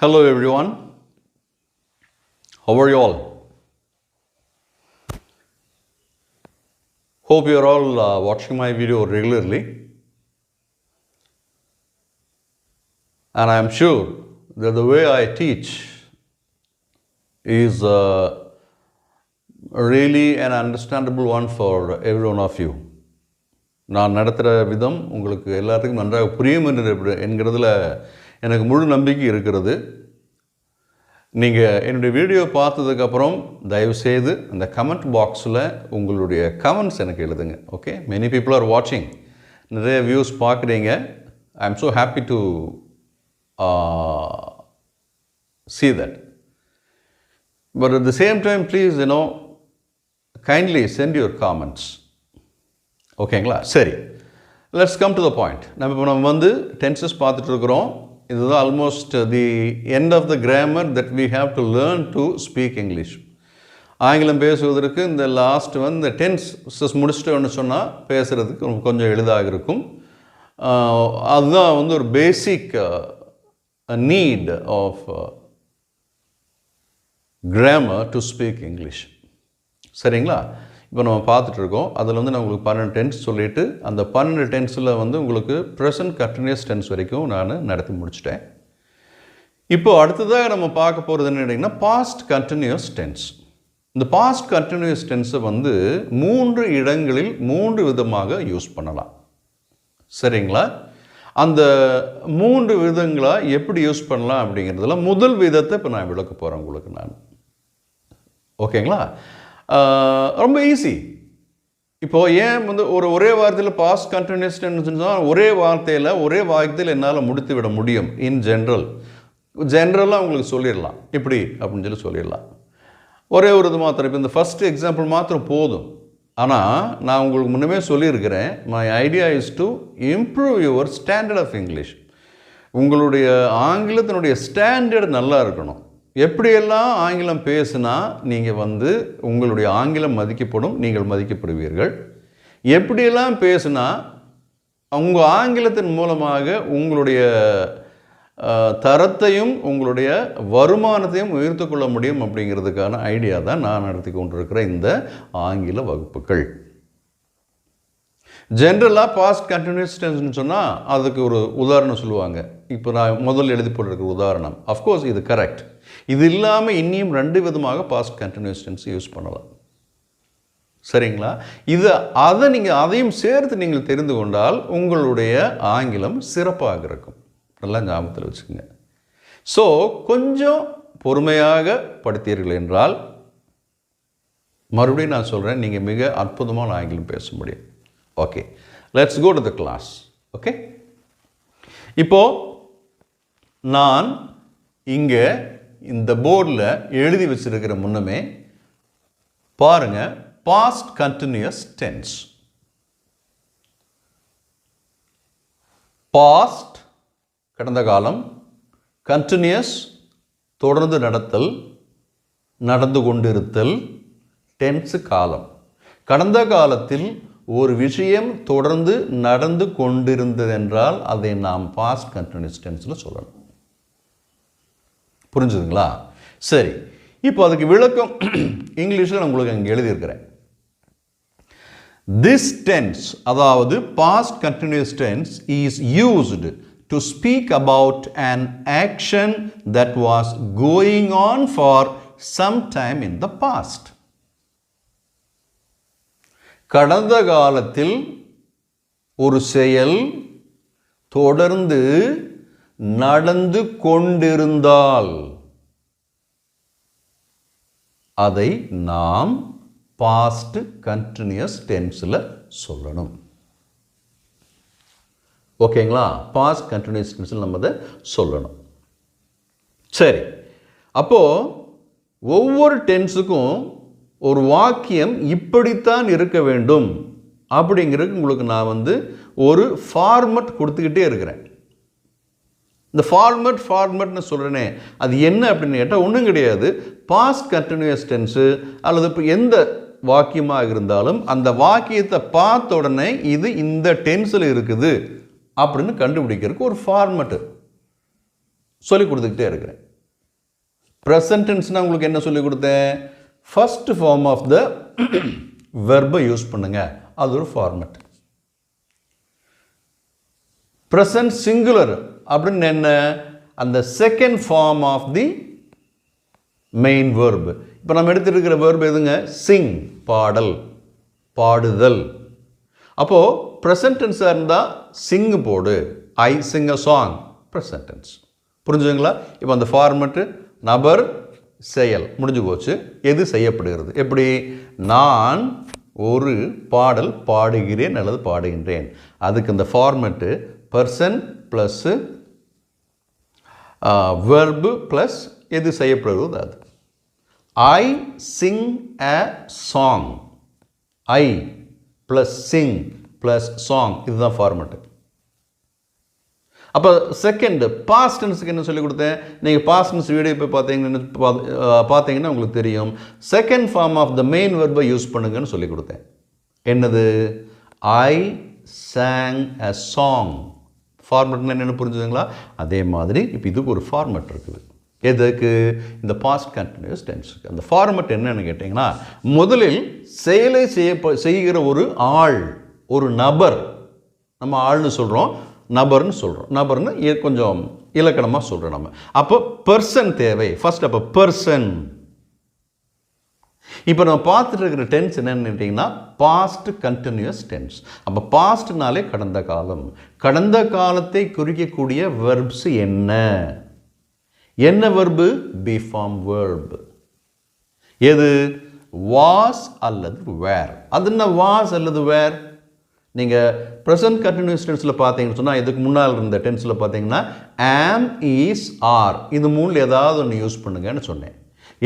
Hello everyone, how are you all? Hope you are all watching my video regularly, and I am sure that the way I teach is really an understandable one for every one of you. நான் நடத்துகிற விதம் உங்களுக்கு எல்லாத்துக்கும் நன்றாக புரியும் என்கிறதுல எனக்கு முழு நம்பிக்கை இருக்கிறது. நீங்கள் என்னுடைய வீடியோ பார்த்ததுக்கப்புறம் தயவுசெய்து அந்த கமெண்ட் பாக்ஸில் உங்களுடைய கமெண்ட்ஸ் எனக்கு எழுதுங்க. ஓகே, மெனி பீப்புள் ஆர் வாட்சிங், நிறைய வியூஸ் பார்க்குறீங்க. I am so happy to see that. But at the same time, please, kindly send your comments. ஓகேங்களா? சரி, let's come to the point. நம்ம வந்து டென்சஸ் பார்த்துட்டு இருக்கிறோம். இதுதான் almost the end of the grammar that we have to learn to speak English. ஆங்கிலம் பேசுவதற்கு இந்த லாஸ்ட் இந்த டென்சஸ் முடிச்சுட்டோன்னு சொன்னால் பேசுகிறதுக்கு கொஞ்சம் எளிதாக இருக்கும். அதுதான் வந்து ஒரு basic need of grammar to speak English. சரிங்களா? இப்போ நம்ம பார்த்துட்ருக்கோம். அதில் வந்து நான் உங்களுக்கு 12 டென்ஸ் சொல்லிவிட்டு அந்த 12 டென்ஸில் வந்து உங்களுக்கு ப்ரெசன்ட் கண்டினியூஸ் டென்ஸ் வரைக்கும் நான் நடத்தி முடிச்சிட்டேன். இப்போது அடுத்ததாக நம்ம பார்க்க போகிறது என்ன கேட்டிங்கன்னா, பாஸ்ட் கண்டினியூஸ் டென்ஸ். இந்த பாஸ்ட் கண்டினியூஸ் டென்ஸை வந்து 3 இடங்களில் 3 விதமாக யூஸ் பண்ணலாம். சரிங்களா? அந்த 3 விதங்களாக எப்படி யூஸ் பண்ணலாம் அப்படிங்கிறதுல முதல் விதத்தை இப்போ நான் விளக்க போகிறேன் உங்களுக்கு நான். ஓகேங்களா? ரொம்ப ஈஸி. இப்போது ஏன் வந்து ஒரே வார்த்தையில் பாஸ்ட் கண்டினியூஸ் டென்ஸ் சொன்னால் ஒரே வார்த்தையில் என்னால் முடித்து விட முடியும். இன் ஜென்ரலாக உங்களுக்கு சொல்லிடலாம் இப்படி அப்படின்னு சொல்லிடலாம். ஒரே ஒரு இது மாத்திரம். இப்போ இந்த ஃபஸ்ட்டு எக்ஸாம்பிள் மாத்திரம் போதும். ஆனால் நான் உங்களுக்கு முன்னமே சொல்லியிருக்கிறேன், my idea is to improve your standard of English. உங்களுடைய ஆங்கிலத்தினுடைய ஸ்டாண்டர்ட் நல்லா இருக்கணும். எப்படியெல்லாம் ஆங்கிலம் பேசுனா நீங்கள் வந்து உங்களுடைய ஆங்கிலம் மதிக்கப்படும், நீங்கள் மதிக்கப்படுவீர்கள். எப்படியெல்லாம் பேசுனா உங்கள் ஆங்கிலத்தின் மூலமாக உங்களுடைய தரத்தையும் உங்களுடைய வருமானத்தையும் உயர்த்து கொள்ள முடியும் அப்படிங்கிறதுக்கான ஐடியா தான் நான் நடத்தி கொண்டிருக்கிற இந்த ஆங்கில வகுப்புகள். ஜென்ரலாக பாஸ்ட் கண்டினியூஸ் டென்ஸ்னு சொன்னால் அதுக்கு ஒரு உதாரணம் சொல்லுவாங்க. இப்போ நான் முதல் எழுதி போட்டிருக்கிற உதாரணம், அஃப்கோர்ஸ் இது கரெக்ட். இது இல்லாமல் இன்னும் 2 விதமாக பாஸ்ட் கண்டினியூஸ் டென்ஸ் யூஸ் பண்ணலாம். சரிங்களா? அதையும் சேர்த்து நீங்கள் தெரிந்து கொண்டால் உங்களுடைய ஆங்கிலம் சிறப்பாக இருக்கும். நல்லா ஞாபகத்தில் வச்சுக்கோங்க. ஸோ கொஞ்சம் பொறுமையாக படித்தீர்கள் என்றால் மறுபடியும் நான் சொல்கிறேன், நீங்கள் மிக அற்புதமான ஆங்கிலம் பேச முடியும். Okay, let's go to the class. Okay, இப்போது நான் இங்கே இந்த போர்டில் எழுதி வச்சிருக்கிற முன்னமே பாருங்கள், பாஸ்ட் கண்டினியூஸ் டென்ஸ். பாஸ்ட் கடந்த காலம், கண்டினியூஸ் தொடர்ந்து நடத்தல், நடந்து கொண்டிருத்தல், டென்ஸ் காலம். கடந்த காலத்தில் ஒரு விஷயம் தொடர்ந்து நடந்து கொண்டிருந்தது என்றால் அதை நாம் பாஸ்ட் கண்டினியூஸ் டென்ஸில் சொல்லணும். புரிஞ்சுதுங்களா? சரி, இப்போ அதுக்கு விளக்கம் இங்கிலீஷில் நான் உங்களுக்கு அங்கே எழுதியிருக்கிறேன். திஸ் டென்ஸ், அதாவது past continuous tense, is used to speak about an action that was going on for some time in the past. கடந்த காலத்தில் ஒரு செயல் தொடர்ந்து நடந்து கொண்டிருந்தால் அதை நாம் பாஸ்ட் கண்டினியூஸ் டென்ஸில் சொல்லணும். ஓகேங்களா? பாஸ்ட் கண்டினியூஸ் டென்ஸில் நம்ம அதை சொல்லணும். சரி, அப்போது ஒவ்வொரு டென்ஸுக்கும் ஒரு வாக்கியம் இப்படித்தான் இருக்க வேண்டும் அப்படிங்கிறதுக்கு உங்களுக்கு நான் வந்து ஒரு ஃபார்மட் கொடுத்துக்கிட்டே இருக்கிறேன். இந்த ஃபார்மட்னு சொல்கிறேனே, அது என்ன அப்படின்னு கேட்டால் ஒன்றும் கிடையாது. பாஸ்ட் கண்டினியூஸ் டென்ஸு அல்லது இப்போ எந்த வாக்கியமாக இருந்தாலும் அந்த வாக்கியத்தை பார்த்த உடனே இது இந்த டென்ஸில் இருக்குது அப்படின்னு கண்டுபிடிக்கிறதுக்கு ஒரு ஃபார்மட்டு சொல்லி கொடுத்துக்கிட்டே இருக்கிறேன். ப்ரெசன்ட் டென்ஸ்னால் உங்களுக்கு என்ன சொல்லி கொடுத்தேன்? ஃபர்ஸ்ட் ஃபார்ம் ஆஃப் த வெர்பை யூஸ் பண்ணுங்க, அது ஒரு ஃபார்மட். ப்ரெசன்ட் சிங்குலர் அப்படின்னு என்ன? அந்த second form of the main verb. இப்போ நம்ம எடுத்துருக்கிற வெர்பு எதுங்க? சிங், பாடல், பாடுதல். அப்போது ப்ரெசன்ட் டென்ஸாக இருந்தால் சிங் போடு, I sing a song, present tense. புரிஞ்சுங்களா? இப்போ அந்த ஃபார்மெட்டு நபர், செயல் முடிஞ்சு போச்சு. எது செய்யப்படுகிறது? எப்படி? நான் ஒரு பாடல் பாடுகிறேன் அல்லது பாடுகின்றேன். அதுக்கு இந்த format person plus verb plus எது செய்யப்படுகிறது அது. I sing a song, I plus sing plus song, இதுதான் ஃபார்மெட்டு. அப்போ செகண்ட் பாஸ்ட் டென்ஸுக்கு என்ன சொல்லி கொடுத்தேன்? நீங்கள் பாஸ்ட் டென்ஸ் வீடியோ போய் பார்த்தீங்கன்னா உங்களுக்கு தெரியும். Second form of the main வெர்பை யூஸ் பண்ணுங்கன்னு சொல்லி கொடுத்தேன். என்னது? ஐ சாங் அ சாங். ஃபார்மெட்னு என்னென்னு புரிஞ்சுதுங்களா? அதே மாதிரி இப்போ இதுக்கு ஒரு ஃபார்மெட் இருக்குது. எதுக்கு? இந்த பாஸ்ட் கண்டினியூஸ் டென்ஸுக்கு. அந்த ஃபார்மெட் என்னன்னு கேட்டிங்கன்னா, முதலில் செயலை செய்கிற ஒரு ஆள், ஒரு நபர். நம்ம ஆள்னு சொல்கிறோம், நபர்னு சொல்கிறோம். நபர்னு கொஞ்சம் இலக்கணமாக சொல்கிறோம் நம்ம. அப்போ பர்சன் தேவை ஃபர்ஸ்ட். அப்போ பர்சன். இப்போ நம்ம பார்த்துட்டு இருக்கிற டென்ஸ் என்னன்னு கேட்டிங்கன்னா பாஸ்ட் கண்டினியூஸ் டென்ஸ். அப்போ பாஸ்ட்னாலே கடந்த காலம். கடந்த காலத்தை குறிக்கக்கூடிய வெர்ப்ஸ் என்ன? என்ன வெர்பு? Be form verb. எது? வாஸ் அல்லது வேர். அது என்ன வாஸ் அல்லது வேர்? நீங்கள் ப்ரெசன்ட் கண்டினியூஸ் டென்ஸில் பார்த்தீங்கன்னு சொன்னால், இதுக்கு முன்னால் இருந்த டென்ஸில் பார்த்தீங்கன்னா ஆம், ஈஸ், ஆர், இது மூணில் ஏதாவது ஒன்று யூஸ் பண்ணுங்கன்னு சொன்னேன்.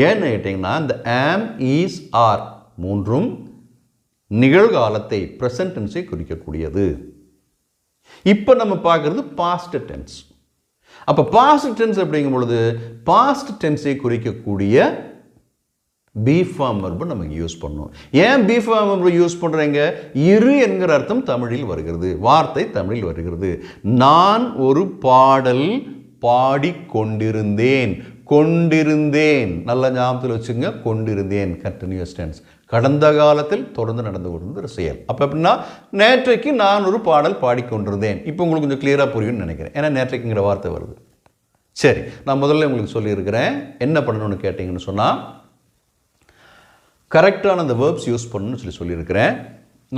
ஏன்னு கேட்டிங்கன்னா இந்த ஆம், ஈஸ், ஆர் மூன்றும் நிகழ்காலத்தை ப்ரெசன்ட் டென்ஸை குறிக்கக்கூடியது. இப்போ நம்ம பார்க்குறது பாஸ்ட் டென்ஸ். அப்போ பாஸ்ட் டென்ஸ் அப்படிங்கும் பொழுது பாஸ்ட் டென்ஸை குறிக்கக்கூடிய பி ஃபார்ம் வெர்பு நமக்கு யூஸ் பண்ணும். ஏன் பி ஃபார்ம் வெர்பு யூஸ் பண்ணுறீங்க? இரு என்கிற அர்த்தம் தமிழில் வருகிறது, வார்த்தை தமிழில் வருகிறது. நான் ஒரு பாடல் பாடிக்கொண்டிருந்தேன். கொண்டிருந்தேன், நல்ல ஞாபகத்தில் வச்சுங்க. கொண்டிருந்தேன் கண்டினியூஸ் டென்ஸ், கடந்த காலத்தில் தொடர்ந்து நடந்து கொண்டிருந்த செயல். அப்போ எப்படின்னா நேற்றைக்கு நான் ஒரு பாடல் பாடிக்கொண்டிருந்தேன். இப்போ உங்களுக்கு கொஞ்சம் கிளியராக புரியும்னு நினைக்கிறேன். ஏன்னா நேற்றைக்குங்கிற வார்த்தை வருது. சரி, நான் முதல்ல உங்களுக்கு சொல்லியிருக்கிறேன் என்ன பண்ணணும்னு கேட்டிங்கன்னு சொன்னால், கரெக்டான அந்த வேர்ப்ஸ் யூஸ் பண்ணணும்னு சொல்லியிருக்கிறேன்.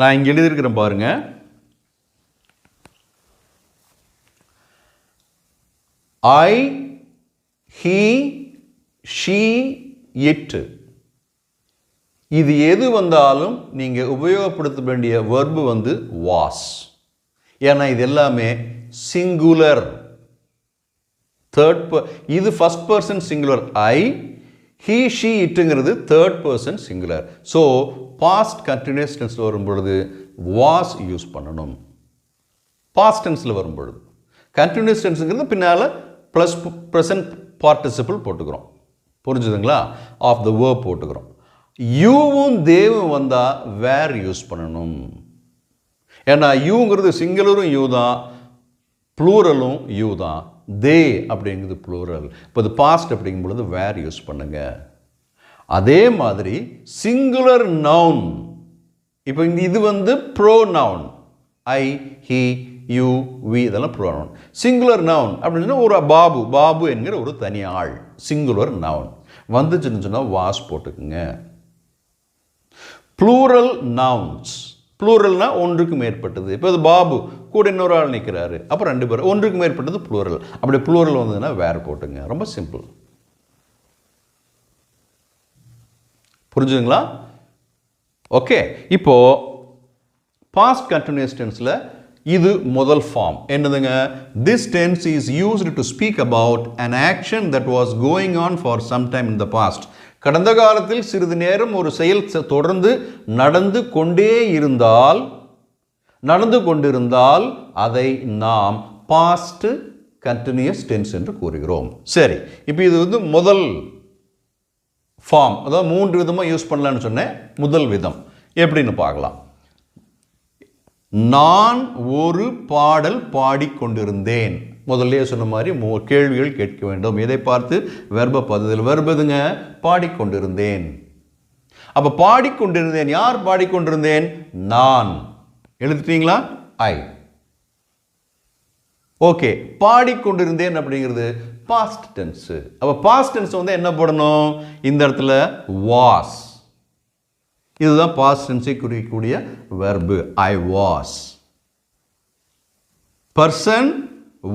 நான் இங்கே எழுதியிருக்கிறேன் பாருங்கள். ஐ, ஹீ, ஷீ, இட், இது எது வந்தாலும் நீங்கள் உபயோகப்படுத்த வேண்டிய வெர்பு வந்து வாஸ். ஏன்னா இது எல்லாமே சிங்குலர். இது first person singular I, he, she, இட்டுங்கிறது third person singular. So past continuous டென்ஸில் வரும்பொழுது வாஸ் யூஸ் பண்ணணும். பாஸ்ட் டென்ஸில் வரும்பொழுது கண்டினியூஸ் டென்ஸுங்கிறது பின்னால் ப்ளஸ் ப்ரெசன்ட் பார்ட்டிசிபிள் போட்டுக்கிறோம். புரிஞ்சுதுங்களா? ஆஃப் த வேர்ப் போட்டுக்கிறோம். யூவும் தேவும் வந்தால் வேர் யூஸ் பண்ணணும். ஏன்னா யூங்கிறது சிங்குலரும் யூ தான், ப்ளூரலும் யூ தான். தே அப்படிங்கிறது ப்ளூரல். இப்போ இது பாஸ்ட் அப்படிங்கும் பொழுது வேர் யூஸ் பண்ணுங்க. அதே மாதிரி சிங்குலர் நவுன், இப்போ இது வந்து pronoun. I, he, you, we இதெல்லாம் ப்ரோனவுன். சிங்குலர் நவுன் அப்படின்னு ஒரு பாபு, பாபு என்கிற ஒரு தனி ஆள், சிங்குலர் நவுன் வந்துச்சுன்னு சொன்னால் வாஸ் போட்டுக்குங்க. ப்ளூரல் நவுன்ஸ், ப்ளூரல்னா ஒன்றுக்கு மேற்பட்டது. இப்போ இது பாபு கூட இன்னொரு ஆள் நிற்கிறாரு, அப்போ ரெண்டு பேர், ஒன்றுக்கு மேற்பட்டது ப்ளூரல். அப்படி ப்ளூரல் வந்ததுன்னா வேற போட்டுங்க. ரொம்ப சிம்பிள். புரிஞ்சுதுங்களா? ஓகே, இப்போ பாஸ்ட் கண்டினியூஸ் டென்ஸில் இது முதல் ஃபார்ம் என்னதுங்க? This tense is used to speak about an action that was going on for some time in the past. கடந்த காலத்தில் சிறிது நேரம் ஒரு செயல் தொடர்ந்து நடந்து கொண்டிருந்தால் அதை நாம் பாஸ்ட் கண்டினியூஸ் டென்ஸ் என்று கூறுகிறோம். சரி, இப்போ இது வந்து முதல் ஃபார்ம். அதாவது 3 விதமாக யூஸ் பண்ணலான்னு சொன்னேன். முதல் விதம் எப்படின்னு பார்க்கலாம். நான் ஒரு பாடல் பாடிக்கொண்டிருந்தேன். முதல்லயே சொன்ன மாதிரி கேள்விகள் கேட்க வேண்டும். எதை பார்த்து? வெர்பை பார்த்து. வெர்பு எதுங்க? பாடிக்கொண்டிருந்தேன். அப்போ பாடிக்கொண்டிருந்தேன். யார் பாடிக்கொண்டிருந்தேன்? நான். எழுதிட்டீங்களா? ஐ. ஓகே, பாடிக்கொண்டிருந்தேன் அப்படிங்கிறது பாஸ்ட் டென்ஸ். அப்போ பாஸ்ட் டென்ஸ் வந்து என்ன போடணும்? இந்த இடத்துல வாஸ். இதுதான் பாஸ்ட் டென்ஸை குறிக்கக்கூடிய verb. I was. Person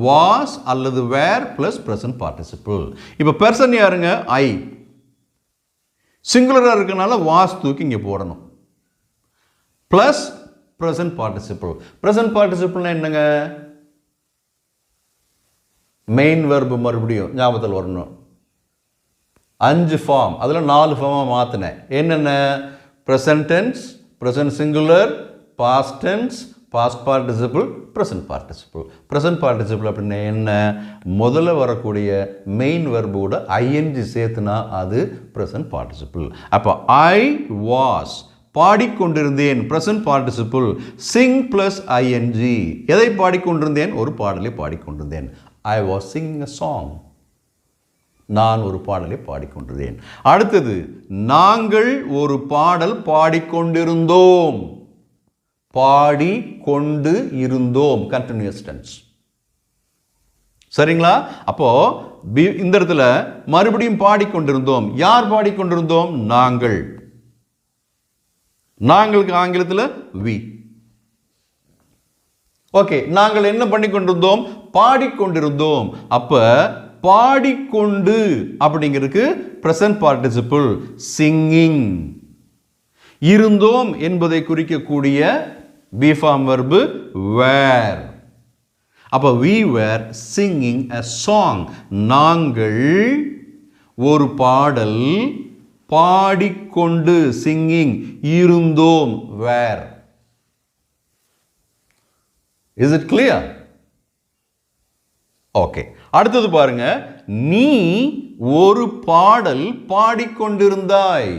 was அல்லது வேர் பிளஸ் பிரசன்ட் பார்ட்டிசிபிள். இப்போ பர்சன் யாருங்க? ஐ. சிங்குலராக இருக்கனால வாஸ் தூக்கி இங்கே போடணும். Plus present participle. பிரசன்ட் பார்ட்டிசிபிள்னா என்னங்க? மெயின் வெர்பு மறுபடியும் ஞாபகத்தில் வரணும். 5 ஃபார்ம், அதில் 4 ஃபார்மாக மாற்றினேன். என்னென்ன? Present tense, present singular, past tense, past participle, present participle. Present participle அப்படின்னா என்ன? முதல்ல வரக்கூடிய மெயின் வெர்போட ஐஎன்ஜி சேர்த்துனா அது ப்ரெசன்ட் பார்ட்டிசிபிள். அப்போ ஐ வாஸ் பாடிக்கொண்டிருந்தேன், present participle. Sing plus I N G. எதை பாடிக்கொண்டிருந்தேன்? ஒரு பாடலை பாடிக்கொண்டிருந்தேன். I was singing a song. நான் ஒரு பாடலை பாடிக்கொண்டிருந்தேன். அடுத்தது, நாங்கள் ஒரு பாடல் பாடிக்கொண்டிருந்தோம். பாடிக்கொண்டு இருந்தோம். Continuous tense. சரிங்களா? அப்போ இந்த இடத்துல மறுபடியும் பாடிக்கொண்டிருந்தோம். யார் பாடிக்கொண்டிருந்தோம்? நாங்கள். நாங்களுக்கு ஆங்கிலத்தில் we. ஓகே, நாங்கள் என்ன பண்ணிக்கொண்டிருந்தோம்? பாடிக்கொண்டிருந்தோம். அப்ப பாடிக்கொண்டு அப்படிங்கிறதுக்கு பிரசன்ட் பார்ட்டிசிபிள் சிங்கிங். இருந்தோம் என்பதை குறிக்கக்கூடிய பி ஃபார்ம் வெர்பு வேர். அப்ப we were singing a song. நாங்கள் ஒரு பாடல் பாடிக்கொண்டு சிங்கிங் இருந்தோம். வேர். Is it clear? ஓகே, அடுத்தது பாருங்க. நீ ஒரு பாடல் பாடிக்கொண்டிருந்தாய்.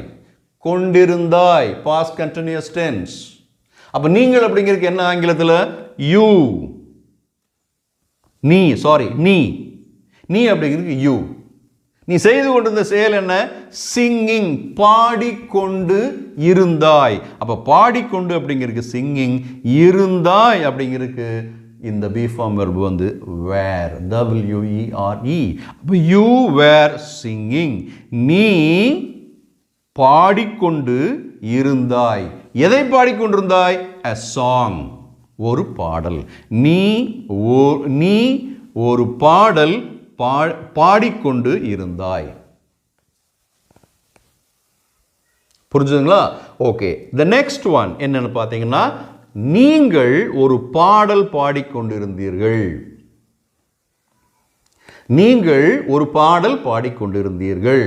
கொண்டிருந்தாய் பாஸ்ட் கண்டினியூஸ் டென்ஸ். அப்ப நீங்கள் அப்படிங்கிறதுக்கு என்ன ஆங்கிலத்தில்? யூ. நீ நீ அப்படிங்கிறதுக்கு யூ. நீ செய்து கொண்டிருந்த செயல் என்ன? சிங்கிங். பாடிக்கொண்டு இருந்தாய். அப்ப பாடிக்கொண்டு அப்படிங்கிறதுக்கு சிங்கிங், இருந்தாய் அப்படிங்கிறதுக்கு இந்த பி ஃபார்ம் வெர்பு வந்து வேர். WERE. அப்ப யூ வேர் சிங்கிங். நீ பாடிக்கொண்டு இருந்தாய். எதை பாடிக்கொண்டிருந்தாய்? a song. ஒரு பாடல். நீ ஒரு பாடல் பாடிக்கொண்டு இருந்தாய். புரிஞ்சுதுங்களா? ஓகே, the next one என்னன்னு பார்த்தீங்கன்னா, நீங்கள் ஒரு பாடல் பாடிக்கொண்டிருந்தீர்கள். நீங்கள் ஒரு பாடல் பாடிக்கொண்டிருந்தீர்கள்.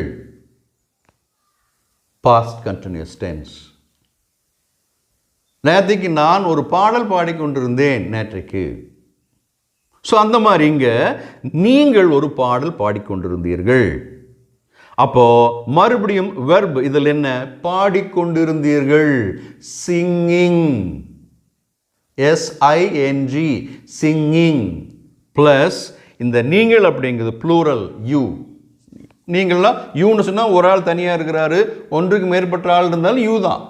Past continuous tense. நேற்றைக்கு நான் ஒரு பாடல் பாடிக்கொண்டிருந்தேன். நேற்றைக்கு. ஸோ அந்த மாதிரி இங்க நீங்கள் ஒரு பாடல் பாடிக்கொண்டிருந்தீர்கள். அப்போ மறுபடியும் வெர்ப் இதில் என்ன? பாடிக்கொண்டிருந்தீர்கள். சிங்கிங். SING. சிங்கிங் பிளஸ் இந்த நீங்கள் அப்படிங்கிறது ப்ளூரல் யூ. நீங்கள்லாம் யூன்னு சொன்னால் ஒரு ஆள் தனியாக இருக்கிறாரு, ஒன்றுக்கு மேற்பட்ட ஆள் இருந்தாலும் யூ தான்.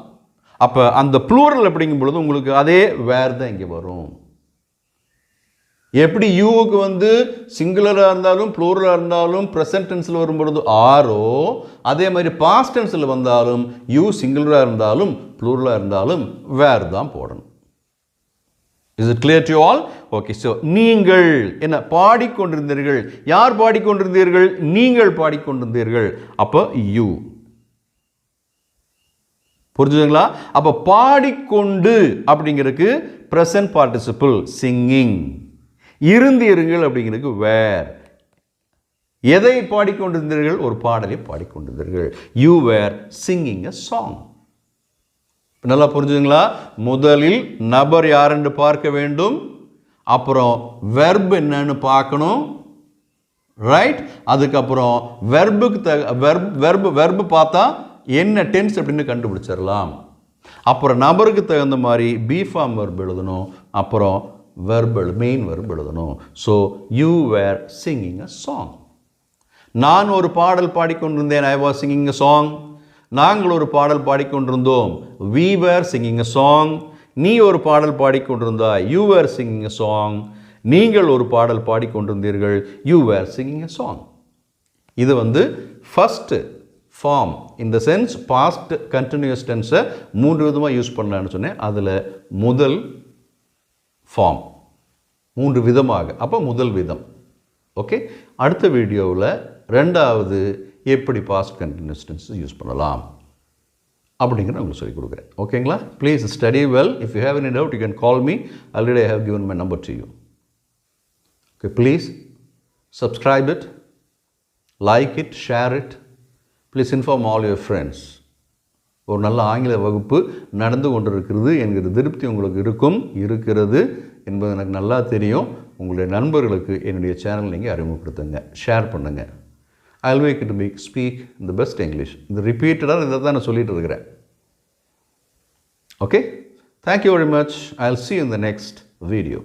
அப்போ அந்த ப்ளூரல் அப்படிங்கும் பொழுது உங்களுக்கு அதே வேர் தான் இங்கே வரும். எப்படி யூவுக்கு வந்து சிங்குலராக இருந்தாலும் ப்ளூரலாக இருந்தாலும் ப்ரெசன்ட் டென்ஸில் வரும்பொழுது ஆரோ, அதே மாதிரி பாஸ்ட் டென்ஸில் வந்தாலும் யூ சிங்குலராக இருந்தாலும் ப்ளூரலாக இருந்தாலும் வேர் தான் போடணும். Is it clear to all? Okay, so நீங்கள் என்ன பாடிக்கொண்டிருந்தீர்கள். யார் பாடிக்கொண்டிருந்தீர்கள்? நீங்கள் பாடிக்கொண்டிருந்தீர்கள். அப்போ யூ. புரிஞ்சுதுங்களா? அப்போ பாடிக்கொண்டு அப்படிங்கிறதுக்கு ப்ரெசன்ட் பார்ட்டிசிபிள் சிங்கிங். இருந்தீர்கள் அப்படிங்கிறதுக்கு வேர். எதை பாடிக்கொண்டிருந்தீர்கள்? ஒரு பாடலை பாடிக்கொண்டிருந்தீர்கள். You were singing a song. நல்லா புரிஞ்சுதுங்களா? முதலில் நபர் யாரென்று பார்க்க வேண்டும், அப்புறம் வெர்ப் என்னன்னு பார்க்கணும், ரைட்? அதுக்கப்புறம் வெர்பு பார்த்தா என்ன டென்ஸ் அப்படின்னு கண்டுபிடிச்சிடலாம். அப்புறம் நபருக்கு தகுந்த மாதிரி பி ஃபார்ம் வெர்ப் எழுதணும். அப்புறம் மெயின் வெர்ப் எழுதணும். So you were singing a song. நான் ஒரு பாடல் பாடிக்கொண்டிருந்தேன். I was singing a song. நாங்கள் ஒரு பாடல் பாடிக்கொண்டிருந்தோம். we were singing a song. நீ ஒரு பாடல் பாடிக்கொண்டிருந்தாய். you were singing a song. நீங்கள் ஒரு பாடல் பாடிக்கொண்டிருந்தீர்கள். you were singing a song. இது வந்து ஃபர்ஸ்ட் ஃபார்ம். இந்த சென்ஸ் பாஸ்ட் கண்டினியூஸ் டென்ஸை 3 விதமாக யூஸ் பண்ணலான்னு சொன்னேன். அதில் முதல் ஃபார்ம் 3 விதமாக, அப்போ முதல் விதம். ஓகே, அடுத்த வீடியோவில் ரெண்டாவது எப்படி பாஸ்ட் கண்டினியூஸ் டென்ஸ் யூஸ் பண்ணலாம் அப்படிங்கிறத உங்களுக்கு சொல்லிக் கொடுக்குறேன். ஓகேங்களா? Please study well. If you have any doubt you can call me. Already I have given my number to you. Okay, please subscribe it, like it, share it. Please inform all your friends. ஒரு நல்ல ஆங்கில வகுப்பு நடந்து கொண்டிருக்கிறது என்கிற திருப்தி உங்களுக்கு இருக்கிறது என்பது எனக்கு நல்லா தெரியும். உங்களுடைய நண்பர்களுக்கு என்னுடைய சேனல் நீங்கள் அறிமுகப்படுத்துங்க, ஷேர் பண்ணுங்கள். I'll make it to speak in the best English. இது ரிப்பீட்டடாக இதை தான் நான் சொல்லிட்டு இருக்கிறேன். Okay? Thank you very much. I'll see you in the next video.